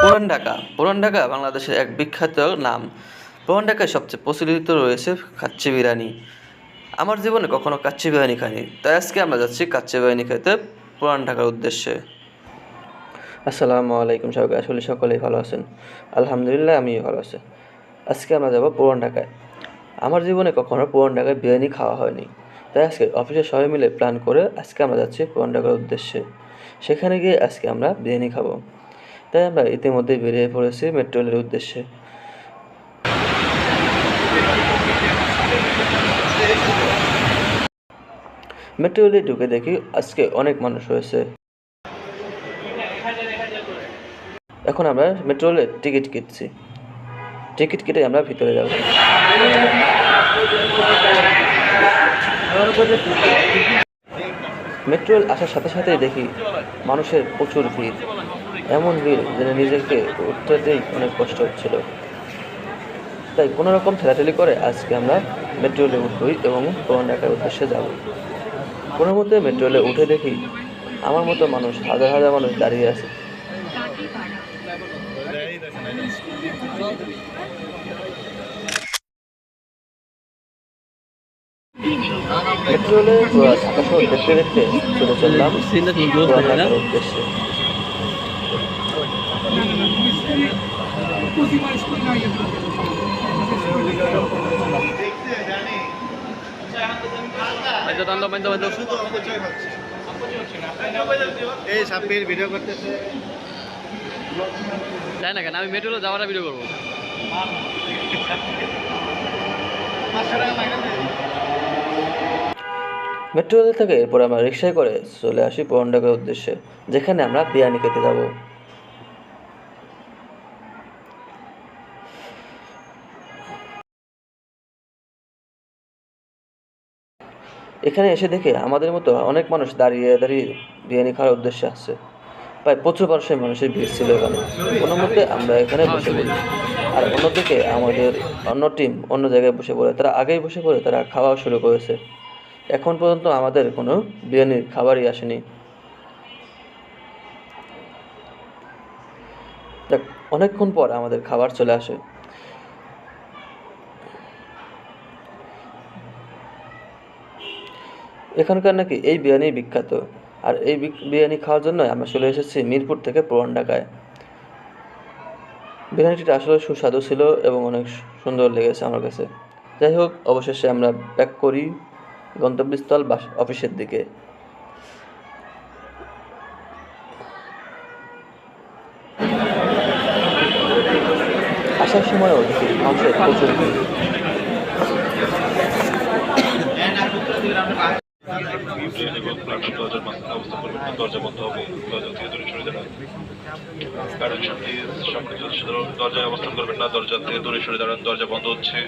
পুরান ঢাকা বাংলাদেশের এক বিখ্যাত নাম। পুরান ঢাকায় সবচেয়ে প্রচলিত রয়েছে কাচ্চি বিরিয়ানি। আমার জীবনে কখনো কাচ্চি বিরিয়ানি খাইনি, তাই আজকে আমরা যাচ্ছি কাচ্চি বিরিয়ানি খেতে পুরান ঢাকার উদ্দেশ্যে। আসসালামু আলাইকুম সবাইকে, আসলে সকলেই ভালো আছেন? আলহামদুলিল্লাহ, আমি ভালো আছি। আজকে আমরা যাব পুরান ঢাকায়। আমার জীবনে কখনো পুরান ঢাকায় বিরিয়ানি খাওয়া হয়নি, তাই আজকে অফিসে সবাই মিলে প্ল্যান করে আজকে আমরা যাচ্ছি পুরান ঢাকার উদ্দেশ্যে। সেখানে গিয়ে আজকে আমরা বিরিয়ানি খাবো। তাই আমরা ইতিমধ্যেই বেরিয়ে পড়েছি মেট্রো রেলের উদ্দেশ্যে। মেট্রো রেলে ঢুকে দেখি আজকে অনেক মানুষ হয়েছে। এখন আমরা মেট্রো রেলের টিকিট কেটে আমরা ভিতরে যাব। মেট্রো রেল আসার সাথে সাথেই দেখি মানুষের প্রচুর ভিড়, এমন ভিড় যেন নিজেকে উঠতেই অনেক কষ্ট হচ্ছিল। তাই কোনো রকম ঠেলাঠেলি করে আজকে আমরা মেট্রো রেলে উঠবই এবং পুরান ঢাকার উদ্দেশ্যে যাব। কোনো মতে মেট্রো রেলে উঠে দেখি আমার মতো মানুষ, হাজার হাজার মানুষ দাঁড়িয়ে আছে। মেট্রো রেলে ঢাকা শহর দেখতে দেখতে চলে চললাম পুরান ঢাকার উদ্দেশ্যে। এই সাব্বির ভিডিও করতেছে, তাই না? কেন আমি মেট্রোলে যাওয়াটা ভিডিও করবো। মেট্রো রেল থেকে এরপর আমরা রিক্সায় করে চলে আসি পুরান ঢাকার উদ্দেশ্যে, যেখানে আমরা বিরিয়ানি খেতে যাব। এখানে এসে দেখে আমাদের মতো অনেক মানুষ দাঁড়িয়ে দাঁড়িয়ে বিরিয়ানি খাওয়ার উদ্দেশ্যে আসছে। প্রায় প্রচুর মানুষের ভিড় ছিল এখানে। কোনো মতে আমরা এখানে বসে পড়ি, আর অন্যদিকে আমাদের অন্য টিম অন্য জায়গায় বসে পড়ে। তারা আগেই বসে পড়ে তারা খাওয়া শুরু করেছে। এখন পর্যন্ত আমাদের কোনো বিরিয়ানির খাবারই আসেনি। দেখ, অনেকক্ষণ পর আমাদের খাবার চলে আসে। এখানকার নাকি এই বিরিয়ানি বিখ্যাত, আর এই বিরিয়ানি খাওয়ার জন্য আমরা চলে এসেছি মিরপুর থেকে পুরান ঢাকায়। বিরিয়ানিটা আসলে সুস্বাদু ছিল এবং অনেক সুন্দর লেগেছে আমার কাছে। যাই হোক, অবশেষে আমরা ব্যাক করি গন্তব্যস্থল বা অফিসের দিকে। আসার সময়ও দেখি মানুষের প্রচুর ভিড়। দরজা বন্ধ হবে, দরজা থেকে দূরে সরে দাঁড়ান। দরজায় অবস্থান করবেন না, দরজা থেকে দূরে সরে দাঁড়ান। দরজা বন্ধ হচ্ছে।